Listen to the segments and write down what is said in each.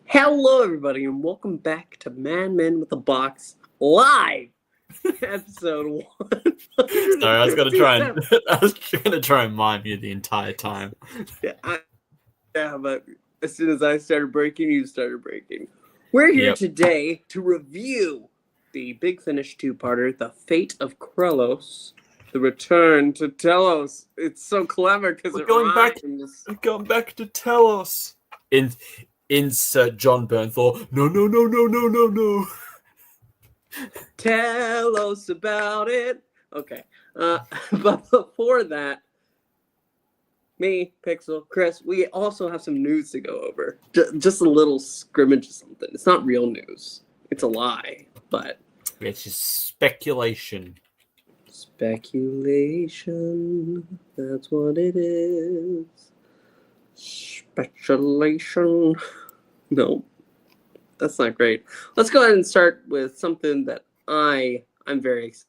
Hello, everybody, and welcome back to Madmen with a Box Live, episode 1. Sorry, I was gonna try and mime you the entire time. Yeah, but as soon as I started breaking, you started breaking. We're here today to review the Big Finish 2-parter, The Fate of Krelos, The Return to Telos. It's so clever because We're going back to Telos. Insert John Bernthal. No. Tell us about it. Okay. But before that, me, Pixel, Chris, we also have some news to go over. Just a little scrimmage or something. It's not real news. It's a lie, but... It's just speculation. Speculation. That's what it is. Speculation. No, that's not great. Let's go ahead and start with something that I'm very excited.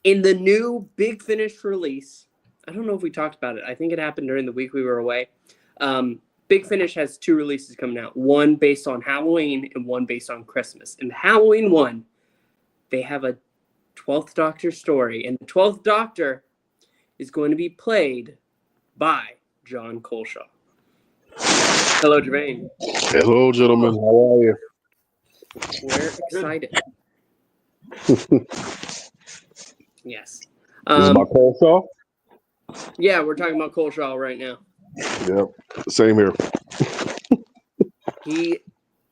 In the new Big Finish release, I don't know if we talked about it. I think it happened during the week we were away. Big Finish has 2 releases coming out. One based on Halloween and one based on Christmas. And the Halloween one, they have a 12th Doctor story. And the 12th Doctor is going to be played by John Coleshaw. Hello, Gevain. Hello, gentlemen. How are you? We're excited. Yes. This is my Coleshaw? Yeah, we're talking about Coleshaw right now. Yep. Same here.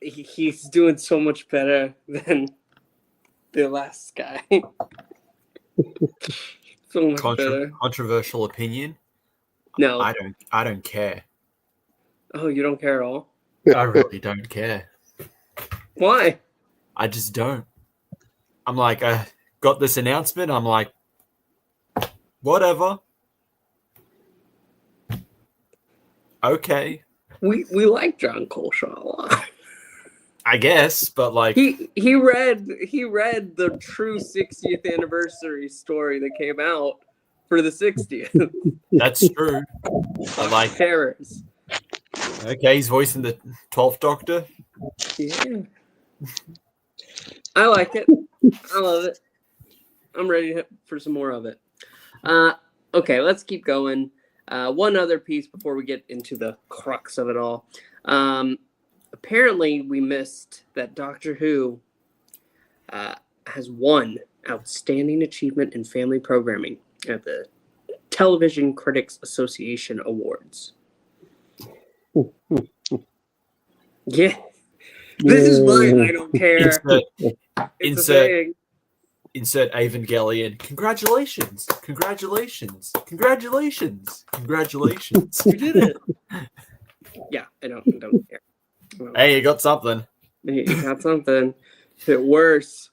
He's doing so much better than the last guy. So much better. Controversial opinion? No. I don't care. Oh, you don't care at all? I really don't care. Why? I just don't. I'm like, I got this announcement. I'm like, whatever. Okay. We like John Coleshaw a lot. I guess, but like he read the true 60th anniversary story that came out for the 60th. That's true. I like Terrors. Okay, he's voicing the 12th Doctor. Yeah. I like it. I love it. I'm ready for some more of it. Okay, let's keep going. One other piece before we get into the crux of it all. Apparently, we missed that Doctor Who has won Outstanding Achievement in Family Programming at the Television Critics Association Awards. Yeah. This is mine. I don't care. Insert Evangelion. Congratulations. We did it. Yeah, I don't care. Well, hey, you got something. You got something. It's worse.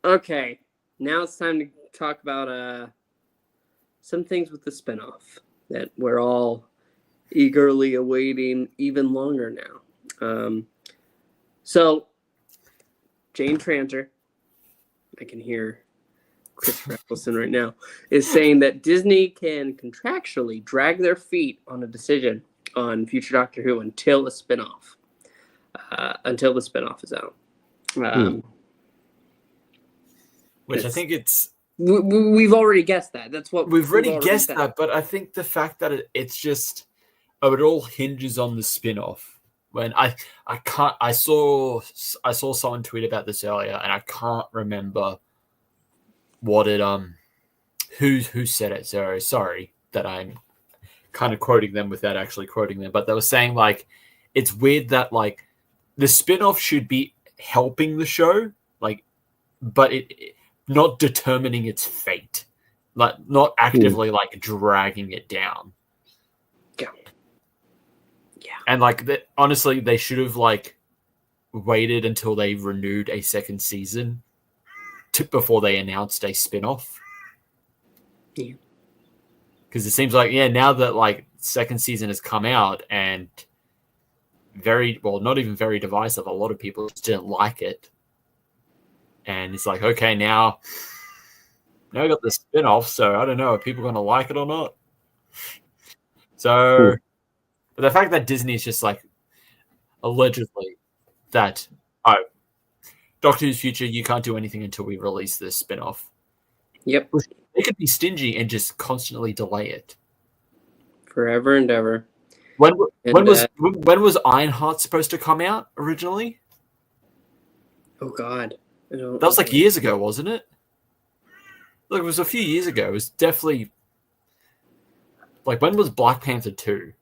Okay. Now it's time to talk about some things with the spinoff that we're all eagerly awaiting even longer now. So, Jane Tranter, I can hear Chris Eccleston right now, is saying that Disney can contractually drag their feet on a decision on future Doctor Who until the spinoff is out. Which I think it's... We've already guessed that. That's what we've already guessed that, but I think the fact that it's just... it all hinges on the spin-off. When I saw someone tweet about this earlier, and I can't remember what it who said it. So sorry that I'm kind of quoting them without actually quoting them, but they were saying like it's weird that like the spin-off should be helping the show, like, but it not determining its fate, like not actively like dragging it down. Yeah. And like honestly, they should have like waited until they renewed a second season before they announced a spin-off. Yeah. Because it seems like now that like second season has come out, and not even very divisive. A lot of people just didn't like it. And it's like, okay, now we got the spin-off, so I don't know, are people going to like it or not? So, but the fact that Disney is just like, allegedly, that, Doctor Who's future, you can't do anything until we release this spin-off. Yep. They could be stingy and just constantly delay it. Forever and ever. When was Ironheart supposed to come out originally? Oh, God. That was like years ago, wasn't it? Like, it was a few years ago. It was definitely... Like, when was Black Panther 2?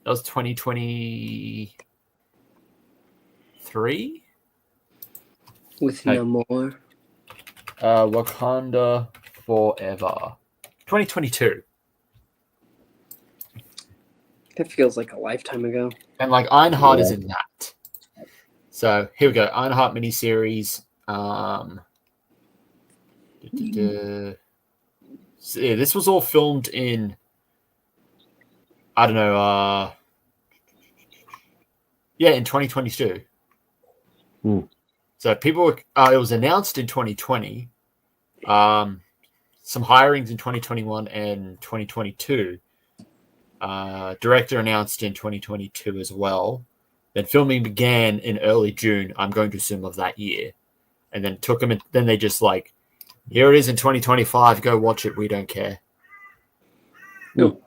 That was 2023? With no more. Wakanda Forever. 2022. That feels like a lifetime ago. And, like, Ironheart is in that. So, here we go. Ironheart miniseries. So, yeah, this was all filmed in... I don't know, in 2022. So people were, it was announced in 2020, some hirings in 2021 and 2022. Director announced in 2022 as well. Then filming began in early June, I'm going to assume, of that year. And then took them, and then they just like, here it is in 2025, go watch it, we don't care. No.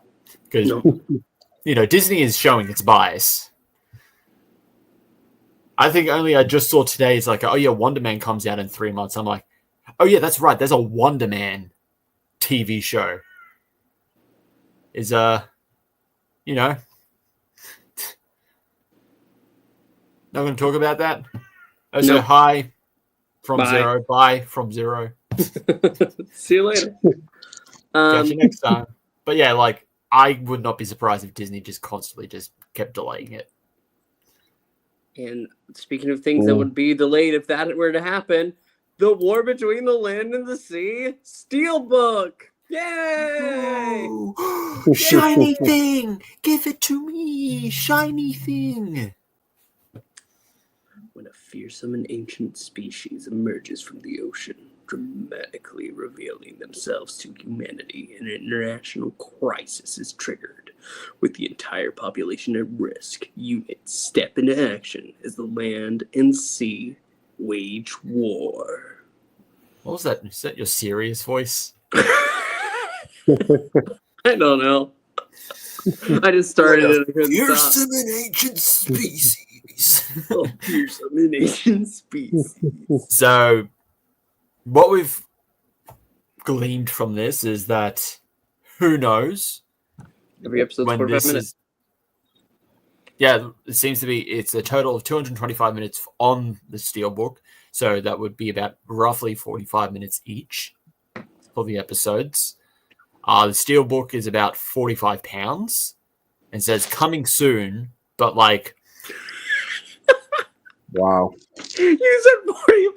Because, Disney is showing its bias. I think I just saw today, it's like, oh yeah, Wonder Man comes out in 3 months. I'm like, oh yeah, that's right. There's a Wonder Man TV show. Not going to talk about that. Also, hi from Bye. Zero. Bye from Zero. See you later. Catch you next time. But yeah, like, I would not be surprised if Disney just constantly just kept delaying it. And speaking of things that would be delayed if that were to happen, the war between the land and the sea, Steelbook. Yay! Shiny thing! Give it to me! Shiny thing! When a fearsome and ancient species emerges from the ocean, dramatically revealing themselves to humanity, an international crisis is triggered. With the entire population at risk, units step into action as the land and sea wage war. What was that? Is that your serious voice? I don't know. I just started it. Fearsome and ancient species. Oh, fearsome and ancient species. So, what we've gleaned from this is that who knows? Every episode's 45 minutes. Yeah, it seems to be. It's a total of 225 minutes on the Steelbook, so that would be about roughly 45 minutes each for the episodes. The Steelbook is about £45 and says coming soon, but like, wow. You said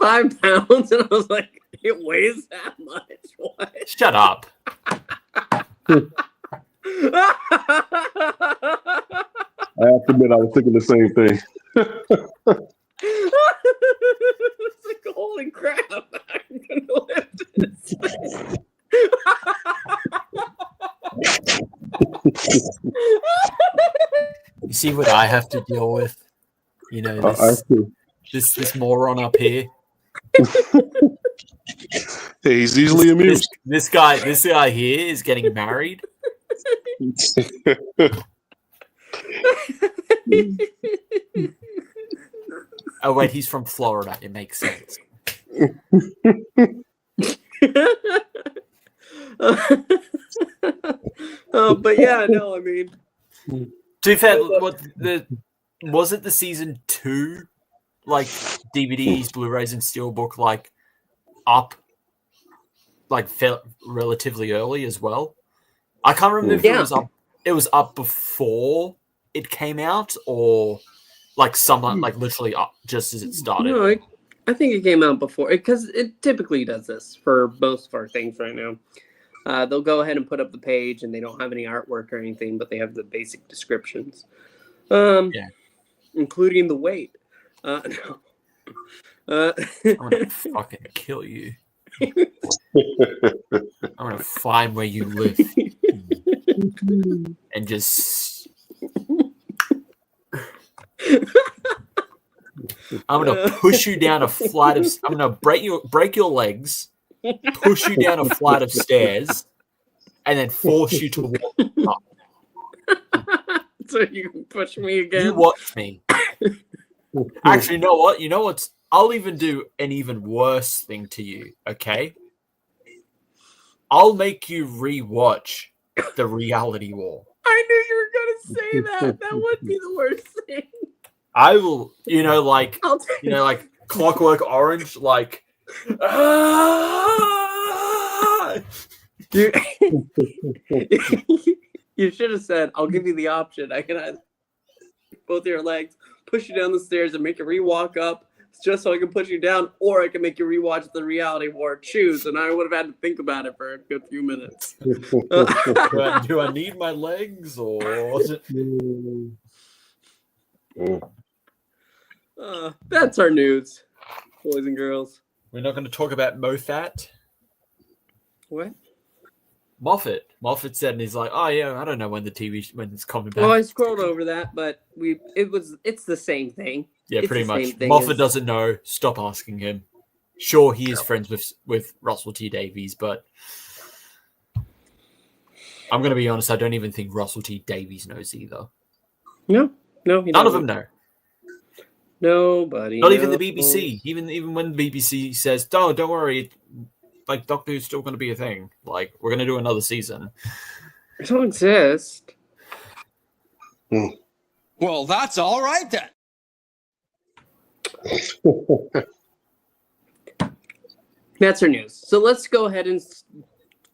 45 pounds, and I was like, it weighs that much? What? shut up. I have to admit, I was thinking the same thing. It's like, holy crap, I'm gonna lift this thing. You see what I have to deal with? This moron up here. Hey, he's easily amused. This guy here is getting married. Oh wait, he's from Florida. It makes sense. But yeah, no, I mean, to be fair, was it the season 2, like DVDs, Blu-rays, and Steelbook, like up, like relatively early as well? I can't remember if it was up. It was up before it came out, or like someone like literally up just as it started. No, I think it came out before, because it typically does this for most of our things right now. They'll go ahead and put up the page, and they don't have any artwork or anything, but they have the basic descriptions, including the weight. No. I'm gonna fucking kill you. I'm gonna find where you live and just. I'm gonna push you down a flight of. I'm gonna break your legs, push you down a flight of stairs, and then force you to walk up. So you can push me again. You watch me. Actually, you know what? You know what's? I'll even do an even worse thing to you. Okay. I'll make you rewatch the Reality War. I knew you were gonna say that. That would be the worst thing. I will, like Clockwork Orange, like. You should have said, "I'll give you the option. I can either both your legs, push you down the stairs, and make you re-walk up, just so I can push you down, or I can make you rewatch the Reality War. Choose." And I would have had to think about it for a good few minutes. Do I need my legs, or? That's our news, boys and girls. We're not going to talk about Moffat. What? Moffat said, and he's like, "Oh yeah, I don't know when it's coming back." Well, I scrolled over that, but it's the same thing. Yeah, It's pretty the same much. thing Moffat as- doesn't know. Stop asking him. Sure, he is friends with Russell T Davies, but I'm going to be honest. I don't even think Russell T Davies knows either. No, None of them know. Nobody. Not even the BBC. Even when the BBC says, "Oh, don't worry, like Doctor Who's still going to be a thing. Like we're going to do another season." It don't exist. Well, that's all right then. That's our news. So let's go ahead and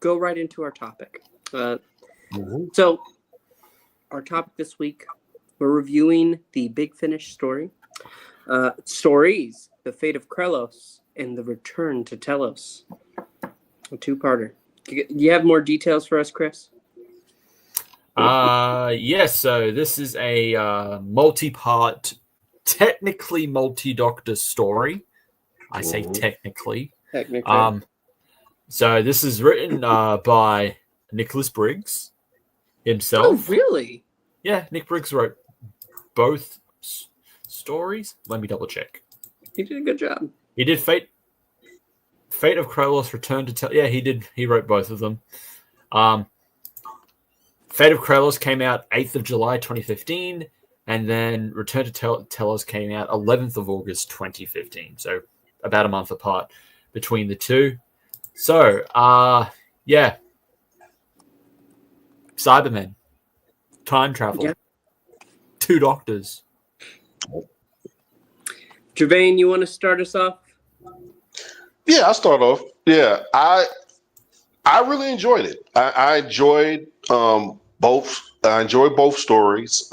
go right into our topic. So our topic this week, we're reviewing the Big Finish story. Stories, The Fate of Krelos and The Return to Telos. A two-parter. Do you have more details for us, Chris? Yes, so this is a multi-part, technically multi-doctor story. I say technically. Technically. So this is written by Nicholas Briggs himself. Oh, really? Yeah, Nick Briggs wrote both stories. Let me double check. He did a good job. He did Fate of Krelos, Return to Telos. Yeah, he did. He wrote both of them. Fate of Krelos came out 8th of July 2015, and then Return to Telos came out 11th of August 2015. So about a month apart between the two. So, yeah. Cybermen. Time travel. Yeah. Two doctors. Gevain, you want to start us off? Yeah, I'll start off. Yeah, I really enjoyed it. I enjoyed both. I enjoyed both stories.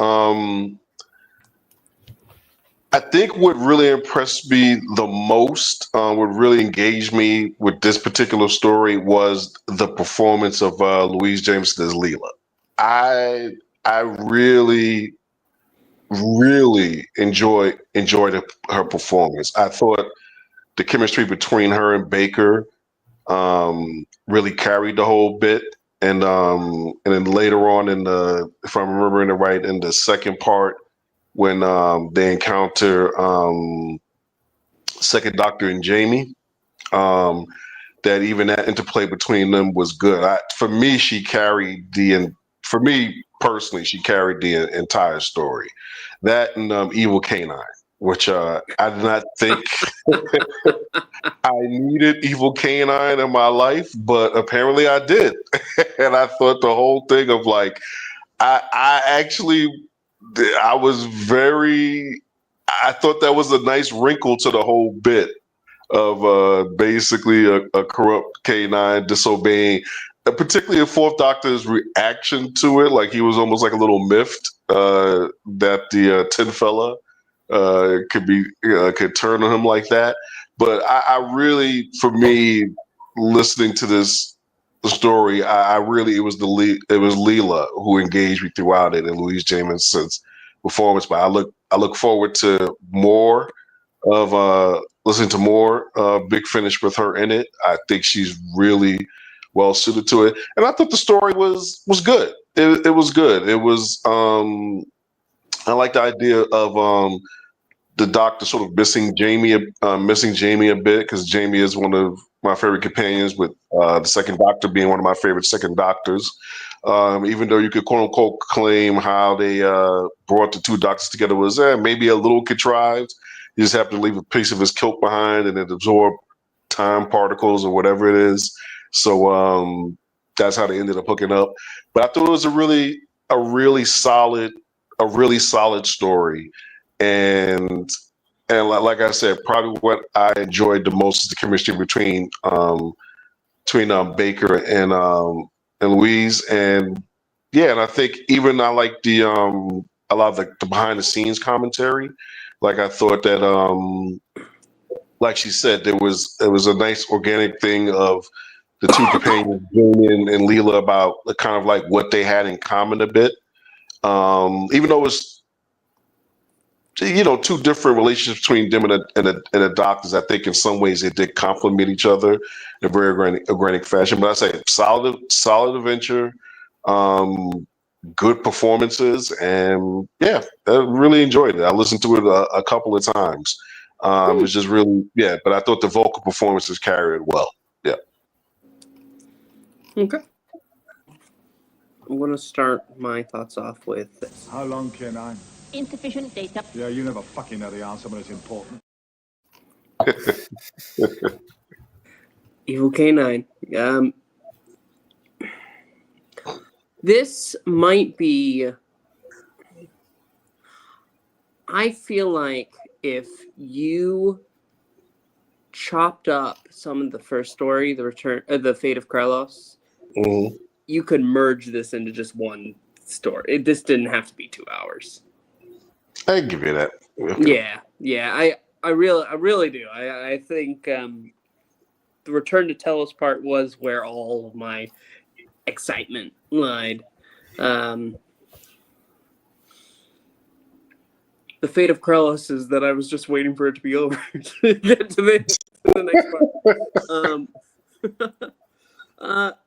I think what really impressed me the most, what really engaged me with this particular story was the performance of Louise Jameson as Leela. I really enjoyed her performance. I thought the chemistry between her and Baker really carried the whole bit. And then later on if I'm remembering it right, in the second part, when they encounter Second Doctor and Jamie, that even that interplay between them was good. For me personally, she carried the entire story. That and Evil Canine, which I did not think I needed Evil Canine in my life, but apparently I did. And I thought the whole thing of like, I thought that was a nice wrinkle to the whole bit of basically a corrupt K9 disobeying, particularly a Fourth Doctor's reaction to it. Like he was almost like a little miffed that the Tin Fella could turn on him like that. But I really, for me, listening to this the story, I really it was Leela who engaged me throughout it, and Louise Jamieson's performance. But I look forward to more of listening to more Big Finish with her in it. I think she's really well suited to it, and I thought the story was good. It was good. It was I like the idea of the Doctor sort of missing Jamie a bit, because Jamie is one of my favorite companions, with the second Doctor being one of my favorite second Doctors. Even though you could quote unquote claim how they brought the two Doctors together was maybe a little contrived. He just happened to leave a piece of his kilt behind and it absorbed time particles or whatever it is. So that's how they ended up hooking up. But I thought it was a really solid story. And like I said, probably what I enjoyed the most is the chemistry between Baker and Louise. And yeah, and I think even I like the a lot of the behind the scenes commentary. Like I thought that like she said, it was a nice organic thing of the two companions, Jamie and Leela, about the kind of like what they had in common a bit. Even though it was, two different relationships between them and the Doctors, I think in some ways they did complement each other in a very organic fashion. But I say solid adventure, good performances, and yeah, I really enjoyed it. I listened to it a couple of times. It was just really, but I thought the vocal performances carried it well. Yeah. Okay. I'm going to start my thoughts off with this. How long, K9? Insufficient data. Yeah, you never fucking know the answer when it's important. Evil K9. This might be... I feel like if you chopped up some of the first story, the Fate of Krelos, you could merge this into just one story. This didn't have to be 2 hours. I give you that. Yeah. I really do. I think the Return to Telos part was where all of my excitement lied. The Fate of Krelos is that I was just waiting for it to be over to get to the next part.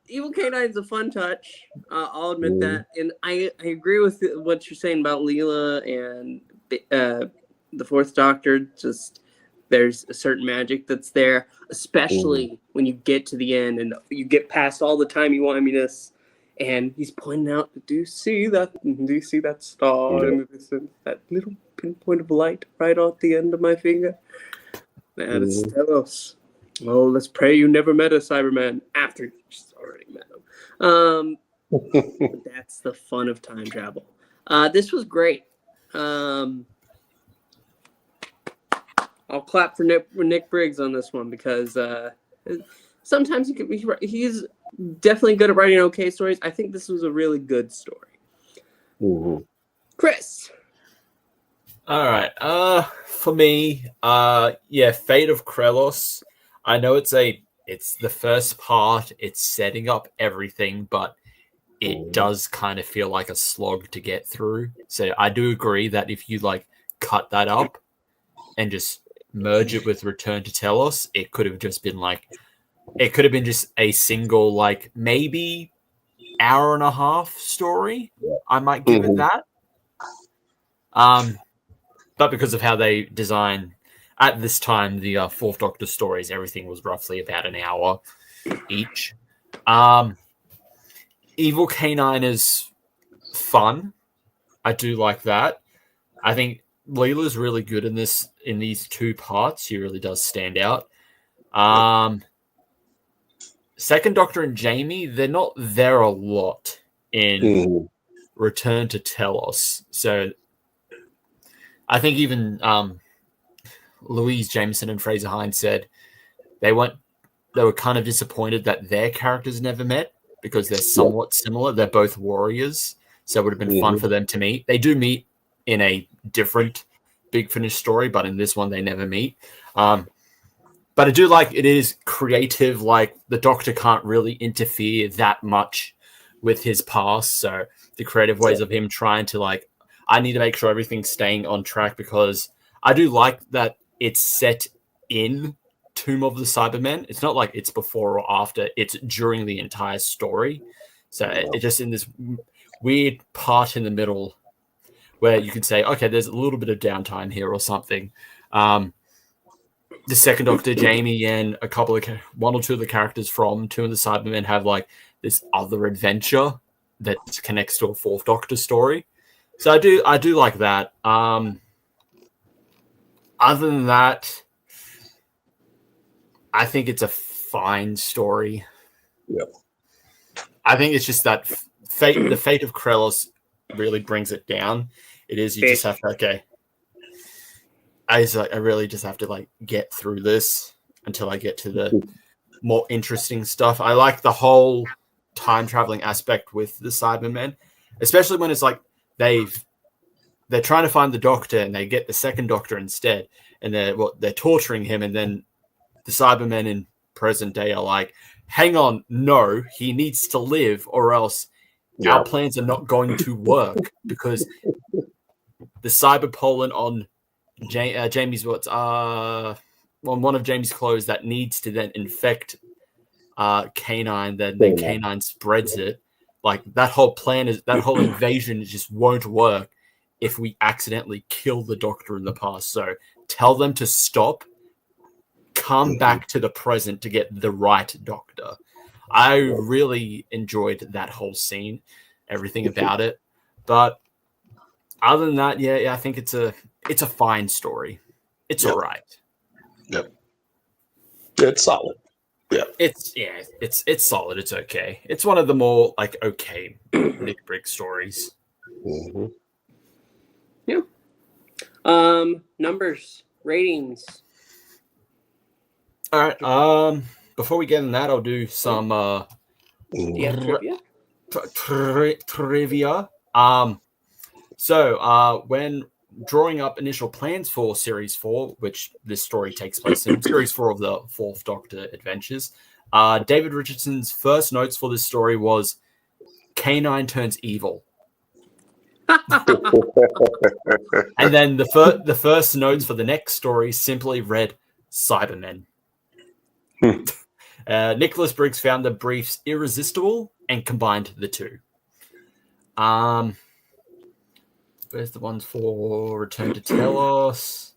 Evil K9 is a fun touch. I'll admit that, and I agree with what you're saying about Leela and the Fourth Doctor. Just there's a certain magic that's there, especially when you get to the end and you get past all the timey-wiminess, and he's pointing out, do you see that star in the distance? That little pinpoint of light right at the end of my finger? That is Telos. Oh, let's pray you never met a Cyberman after you just already met him. That's the fun of time travel. This was great. I'll clap for Nick Briggs on this one, because sometimes he's definitely good at writing okay stories. I think this was a really good story. Chris. All right. For me, Fate of Krelos. I know it's the first part. It's setting up everything, but it does kind of feel like a slog to get through. So I do agree that if you cut that up and just merge it with Return to Telos, it could have just been just a single maybe hour and a half story. I might give it that. But because of how they design at this time the Fourth Doctor stories, everything was roughly about an hour each. Evil K9 is fun. I do like that. I think Leela's really good in these two parts. She really does stand out. Second Doctor and Jamie, they're not there a lot in Return to Telos. So I think even Louise Jameson and Fraser Hines said they were kind of disappointed that their characters never met, because they're somewhat similar. They're both warriors, so it would have been fun for them to meet. They do meet in a different Big Finish story, but in this one they never meet. But I do like it is creative. Like the Doctor can't really interfere that much with his past, so the creative ways of him trying to like, I need to make sure everything's staying on track, because I do like that it's set in Tomb of the Cybermen. It's not like it's before or after; it's during the entire story. So it's just in this weird part in the middle where you can say, okay, there's a little bit of downtime here or something. The second Doctor, Jamie, and one or two of the characters from Tomb of the Cybermen have like this other adventure that connects to a fourth Doctor story. So I do like that. Other than that, I think it's a fine story. Yep. I think it's just that the Fate of Krelos really brings it down. It is, you just have to, okay. I really just have to like get through this until I get to the more interesting stuff. I like the whole time traveling aspect with the Cybermen, especially when it's like they're trying to find the Doctor and they get the second Doctor instead, and they're torturing him, and then the Cybermen in present day are like, hang on, no, he needs to live or else our plans are not going to work, because the cyber pollen on Jamie's on one of Jamie's clothes that needs to then infect K9, then K9 spreads it. Like that whole invasion just won't work if we accidentally kill the Doctor in the past. So tell them to stop, come back to the present to get the right Doctor. I really enjoyed that whole scene, everything about it. But other than that, yeah, I think it's a fine story. It's all right. Yep. It's solid. Yeah. It's solid. It's okay. It's one of the more like okay Nick Briggs stories. Mm-hmm. Yeah. Numbers, ratings. All right. Before we get in that, I'll do some trivia. So when drawing up initial plans for Series 4, which this story takes place in, Series 4 of the Fourth Doctor Adventures, David Richardson's first notes for this story was K9 turns evil. And then the first notes for the next story simply read Cybermen. Nicholas Briggs found the briefs irresistible and combined the two. Where's the ones for Return to Telos?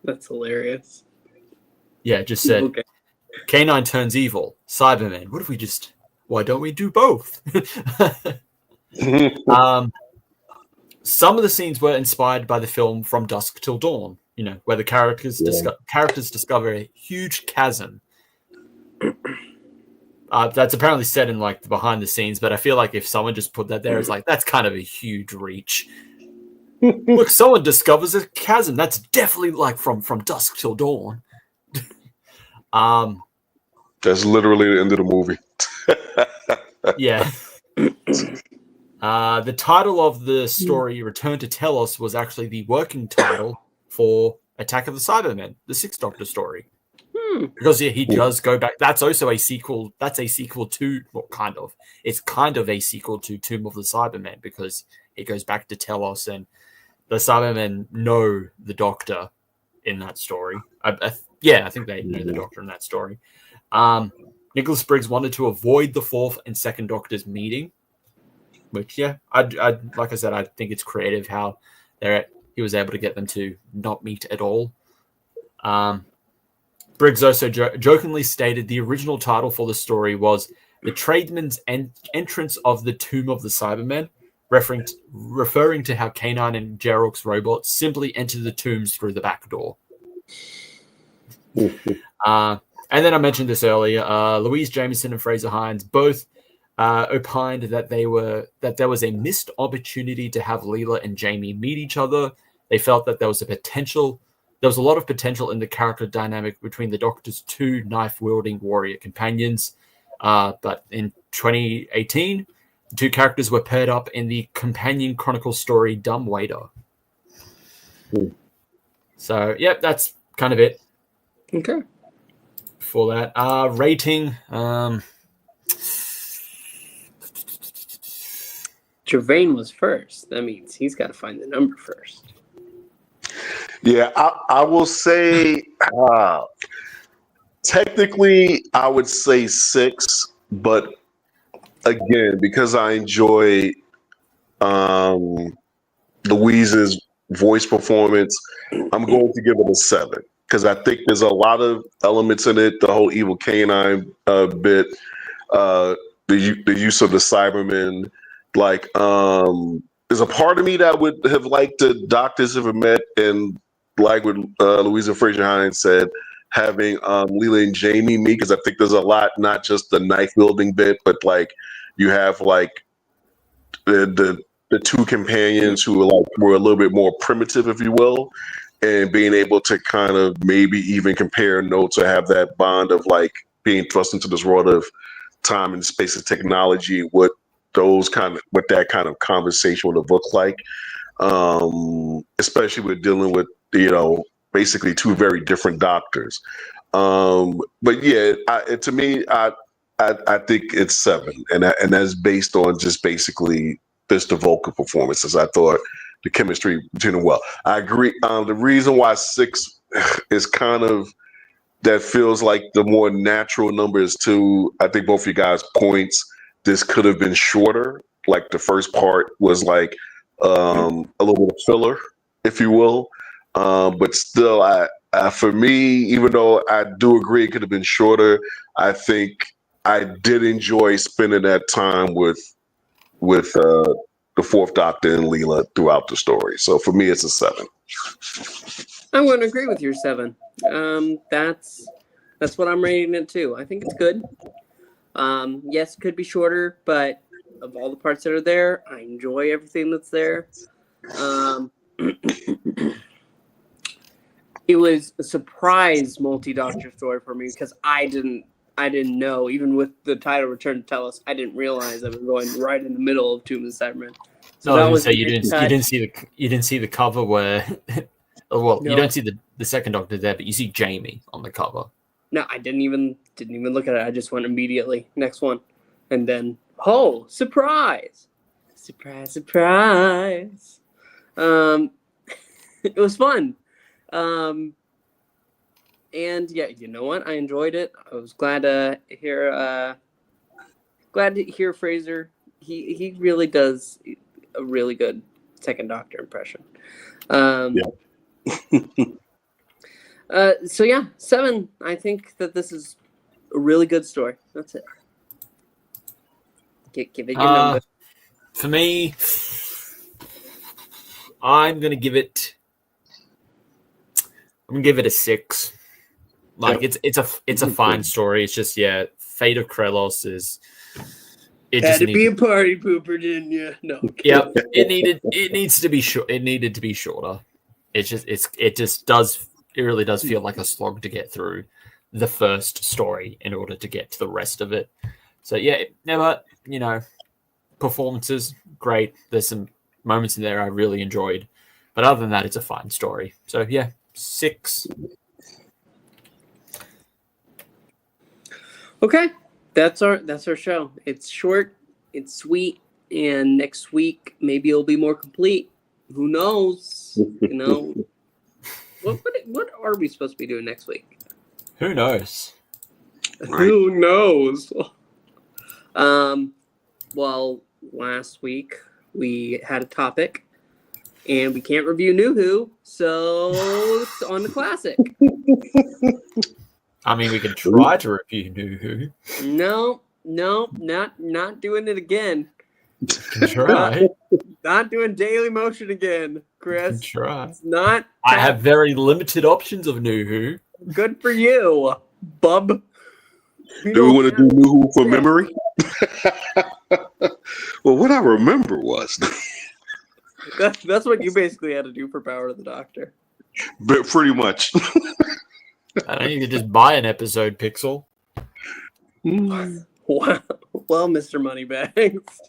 That's hilarious. Yeah, just said Okay. K9 turns evil. Cybermen. Why don't we do both? Some of the scenes were inspired by the film From Dusk Till Dawn, where the characters discover a huge chasm. That's apparently said in like the behind the scenes, but I feel like if someone just put that there, it's like, that's kind of a huge reach. Look, someone discovers a chasm. That's definitely like from Dusk Till Dawn. That's literally the end of the movie. Yeah. The title of the story, Return to Telos, was actually the working title for Attack of the Cybermen, the Sixth Doctor story. Because he does go back. That's also a sequel. That's a sequel to, well, kind of. It's kind of a sequel to Tomb of the Cybermen, because it goes back to Telos, and the Cybermen know the Doctor in that story. I think they know the Doctor in that story. Nicholas Briggs wanted to avoid the fourth and second Doctor's meeting, which, yeah, I like I said, I think it's creative how he was able to get them to not meet at all. Briggs also jokingly stated the original title for the story was The Tradesman's Entrance of the Tomb of the Cybermen, referring to how K9 and Gerox robots simply enter the tombs through the back door. And then I mentioned this earlier, Louise Jameson and Fraser Hines both opined that there was a missed opportunity to have Leela and Jamie meet each other. They felt that there was a lot of potential in the character dynamic between the Doctor's two knife-wielding warrior companions. But in 2018, the two characters were paired up in the companion chronicle story Dumb Waiter. So, yep, that's kind of it Okay. for that. Rating. Gevain was first. That means he's got to find the number first. Yeah, I will say technically I would say 6, but again, because I enjoy Louise's voice performance, I'm going to give it a 7 because I think there's a lot of elements in it. The whole evil canine bit, the use of the Cybermen. Like, there's a part of me that would have liked the doctors have met, and like what Louisa Fraser-Hines said, having Leela and Jamie meet, because I think there's a lot, not just the knife wielding bit, but like you have like the two companions who were a little bit more primitive, if you will, and being able to kind of maybe even compare notes or have that bond of like being thrust into this world of time and space and technology, what that kind of conversation would have looked like, especially with dealing with basically two very different doctors. But yeah, to me, I think it's 7, and that's based on just basically just the vocal performances. I thought the chemistry between them well. I agree. The reason why 6 is kind of that feels like the more natural number is 2. I think both of you guys' points. This could have been shorter. Like the first part was like a little bit of filler, if you will. But still, for me, even though I do agree it could have been shorter, I think I did enjoy spending that time with the Fourth Doctor and Leela throughout the story. So for me, it's a 7. I'm going to agree with your 7. That's what I'm rating it too. I think it's good. Yes, it could be shorter, but of all the parts that are there, I enjoy everything that's there. It was a surprise multi-doctor story for me because I didn't know, even with the title Return to Telos, I didn't realize that we're going right in the middle of Tomb of the Cybermen. So that was you didn't see the cover where well, No. you don't see the second Doctor there, but you see Jamie on the cover. No, I didn't even look at it. I just went immediately next one, and then surprise! It was fun. And yeah, you know what? I enjoyed it. I was glad to hear Fraser. He really does a really good second Doctor impression. So yeah, 7. I think that this is a really good story. That's it. Give it your number. For me, I'm gonna give it a 6. Like it's a fine story. It's just Fate of Krelos is. It Had just to be a party pooper, didn't you? No. Yeah, it needs to be short. It needed to be shorter. It really does feel like a slog to get through the first story in order to get to the rest of it. So yeah, performances great. There's some moments in there I really enjoyed, but other than that, it's a fine story. So yeah, 6. Okay, that's our show. It's short, it's sweet, and next week maybe it'll be more complete. Who knows? What are we supposed to be doing next week? Who knows? Right. Who knows? Well, last week we had a topic, and we can't review New Who, so it's on the classic. I mean, we could try to review New Who. No, not doing it again. Try. Not doing Daily Motion again, Chris. Try. It's not. I have very limited options of New Who. Good for you, bub. Do we want to do New Who for memory? Well, what I remember was That's what you basically had to do for Power of the Doctor. but pretty much. I don't need to just buy an episode, Pixel. Wow. Well, Mr. Moneybags.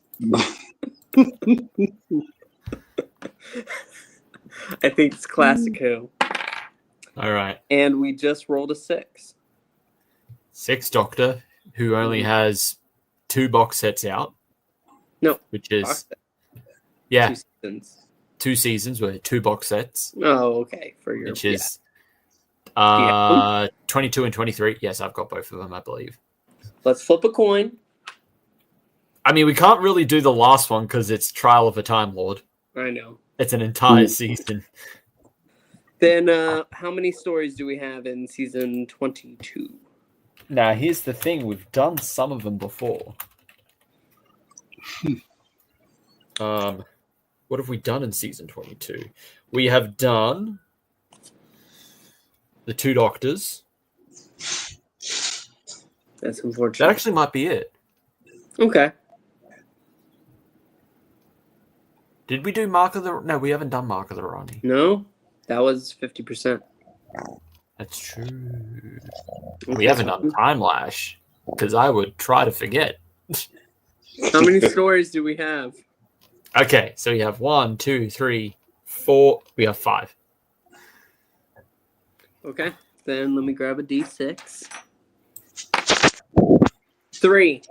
I think it's classic Who. All right. And we just rolled a 6. Sixth Doctor, who only has 2 box sets out. No. Which is, Box set. yeah, 2 seasons. 2 seasons with 2 box sets. Oh, okay. For your, Which is 22 and 23. Yes, I've got both of them, I believe. Let's flip a coin. I mean, we can't really do the last one because it's Trial of a Time Lord. I know. It's an entire season. Then how many stories do we have in season 22? Now, here's the thing. We've done some of them before. What have we done in season 22? We have done the 2 Doctors. That's unfortunate. That actually might be it. Okay. Did we do Mark of the... No, we haven't done Mark of the Rani. No, that was 50%. That's true. Okay, We haven't done Time Lash because I would try to forget. How many stories do we have? Okay, so we have 1, 2, 3, 4. We have 5. Okay, then let me grab a D6. 3.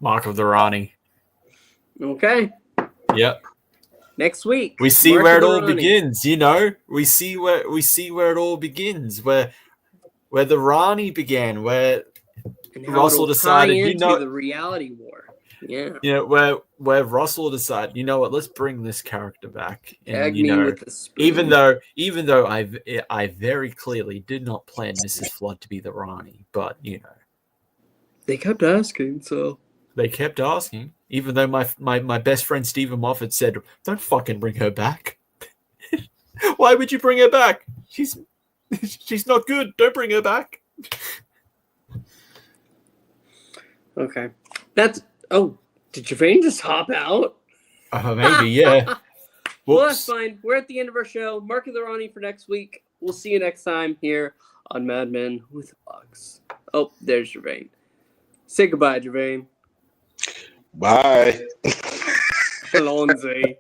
Mark of the Rani. Okay, Yep. next week. We see Mark where of it the all Rani. begins, you know? We see where it all begins, where the Rani began, where And how Russell it'll decided, tie you into know, the reality war. Yeah. where Russell decided, you know what, let's bring this character back. And Tag you me know, with the spoon. even though I very clearly did not plan Mrs. Flood to be the Rani, but you know. They kept asking, so They kept asking, even though my best friend Stephen Moffat said, "Don't fucking bring her back." Why would you bring her back? She's not good. Don't bring her back. okay. That's did Gevain just hop out? Maybe, yeah. Well, that's fine. We're at the end of our show. Mark of the Rani for next week. We'll see you next time here on Madmen with Bugs. Oh, there's Gevain. Say goodbye, Gevain. Bye. Alonzi.